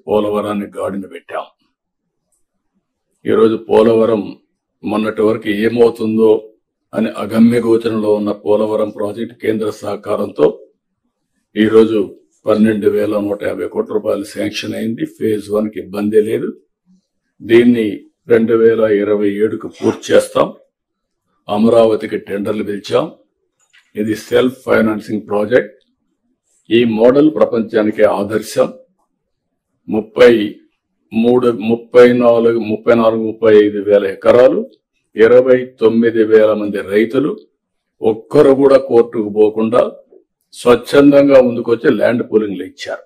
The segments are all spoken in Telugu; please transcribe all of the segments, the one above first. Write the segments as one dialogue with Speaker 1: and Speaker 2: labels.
Speaker 1: పోలవరాన్ని గాడిన పెట్టాం. ఈరోజు పోలవరం మొన్నటి వరకు ఏమవుతుందో అని అగమ్య గోచరంలో ఉన్న పోలవరం ప్రాజెక్టు కేంద్ర సహకారంతో ఈరోజు 12,150 కోట్ల రూపాయలు శాంక్షన్ అయింది. ఫేజ్ 1కి ఇబ్బంది లేదు. దీన్ని 2027కు పూర్తి చేస్తాం. అమరావతికి టెండర్లు పిలిచాం. ఇది సెల్ఫ్ ఫైనాన్సింగ్ ప్రాజెక్ట్. ఈ మోడల్ ప్రపంచానికి ఆదర్శం. 35 వేల ఎకరాలు, 29,000 మంది రైతులు, ఒక్కరు కూడా కోర్టుకు పోకుండా స్వచ్ఛందంగా ముందుకొచ్చి ల్యాండ్ పూలింగ్లు ఇచ్చారు.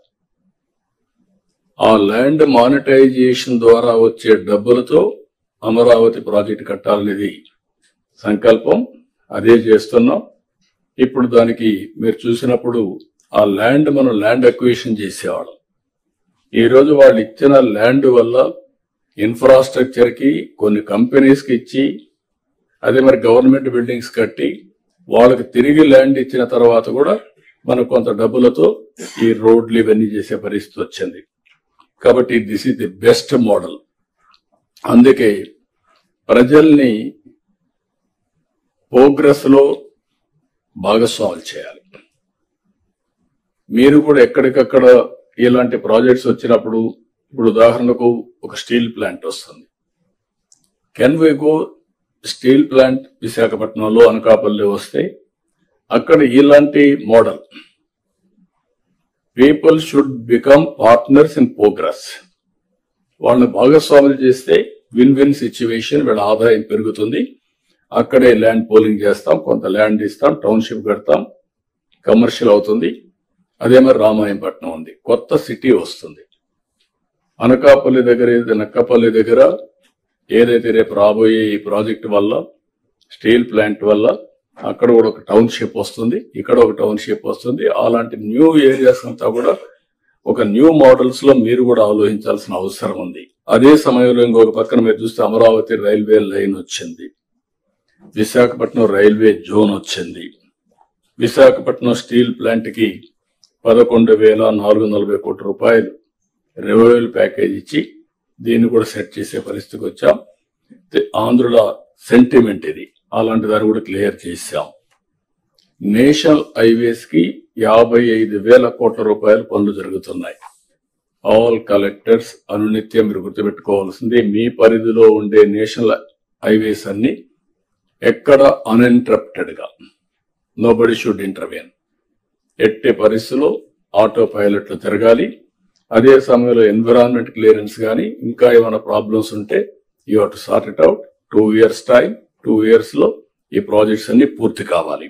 Speaker 1: ఆ ల్యాండ్ మానిటైజేషన్ ద్వారా వచ్చే డబ్బులతో అమరావతి ప్రాజెక్టు కట్టాలనేది సంకల్పం. అదే చేస్తున్నాం. ఇప్పుడు దానికి మీరు చూసినప్పుడు ఆ ల్యాండ్ మనం ల్యాండ్ అక్విజిషన్ చేసేవాళ్ళం. ఈరోజు వాళ్ళు ఇచ్చిన ల్యాండ్ వల్ల ఇన్ఫ్రాస్ట్రక్చర్ కి కొన్ని కంపెనీస్ కి ఇచ్చి అదే మరి గవర్నమెంట్ బిల్డింగ్స్ కట్టి వాళ్ళకి తిరిగి ల్యాండ్ ఇచ్చిన తర్వాత కూడా మనం కొంత డబ్బులతో ఈ రోడ్లు ఇవన్నీ చేసే పరిస్థితి వచ్చింది. కాబట్టి this is the best model. అందుకే ప్రజల్ని ప్రోగ్రెస్ లో భాగస్వాములు చేయాలి. మీరు కూడా ఎక్కడికక్కడ ఇలాంటి ప్రాజెక్ట్స్ వచ్చినప్పుడు, ఇప్పుడు ఉదాహరణకు ఒక స్టీల్ ప్లాంట్ వస్తుంది. Can we go steel plant విశాఖపట్నంలో, అనకాపల్లి వస్తే అక్కడ ఇలాంటి model people should become partners in progress. వాళ్ళని భాగస్వాములు చేస్తే విన్ విన్ సిచ్యువేషన్, వీళ్ళ ఆదాయం పెరుగుతుంది. అక్కడే ల్యాండ్ పోలింగ్ చేస్తాం, కొంత ల్యాండ్ ఇస్తాం, టౌన్షిప్ కడతాం, కమర్షియల్ అవుతుంది. అదే మరి రామాయంపట్నం ఉంది, కొత్త సిటీ వస్తుంది. అనకాపల్లి దగ్గర, నక్కపల్లి దగ్గర ఏదైతే రేపు రాబోయే ఈ ప్రాజెక్టు వల్ల, స్టీల్ ప్లాంట్ వల్ల అక్కడ కూడా ఒక టౌన్షిప్ వస్తుంది, ఇక్కడ ఒక టౌన్షిప్ వస్తుంది. అలాంటి న్యూ ఏరియాస్ అంతా కూడా ఒక న్యూ మోడల్స్ లో మీరు కూడా ఆలోచించాల్సిన అవసరం ఉంది. అదే సమయంలో ఇంకొక పక్కన మీరు చూస్తే అమరావతి రైల్వే లైన్ వచ్చింది, విశాఖపట్నం రైల్వే జోన్ వచ్చింది. విశాఖపట్నం స్టీల్ ప్లాంట్ కి 11,440 కోట్ల రూపాయలు రెవెన్యూ ప్యాకేజ్ ఇచ్చి దీన్ని కూడా సెట్ చేసే పరిస్థితికి వచ్చాం. ఆంధ్రుల సెంటిమెంట్ ఇది. అలాంటి దాన్ని కూడా క్లియర్ చేశాం. నేషనల్ హైవేస్ కి 55,000 కోట్ల రూపాయలు పనులు జరుగుతున్నాయి. ఆల్ కలెక్టర్స్ అనునిత్యం మీరు గుర్తుపెట్టుకోవాల్సింది, మీ పరిధిలో ఉండే నేషనల్ హైవేస్ అన్ని ఎక్కడ అన్ఇంటరప్టెడ్ గా, నోబడి షుడ్ ఇంటర్వెన్. ఎట్టి పరిస్థితుల్లో ఆటో పైలట్లు తిరగాలి. అదే సమయంలో ఎన్విరాన్మెంట్ క్లియరెన్స్ కానీ ఇంకా ఏమైనా ప్రాబ్లమ్స్ ఉంటే you have to sort it out. 2 years time, 2 years లో ఈ ప్రాజెక్ట్స్ అన్ని పూర్తి కావాలి.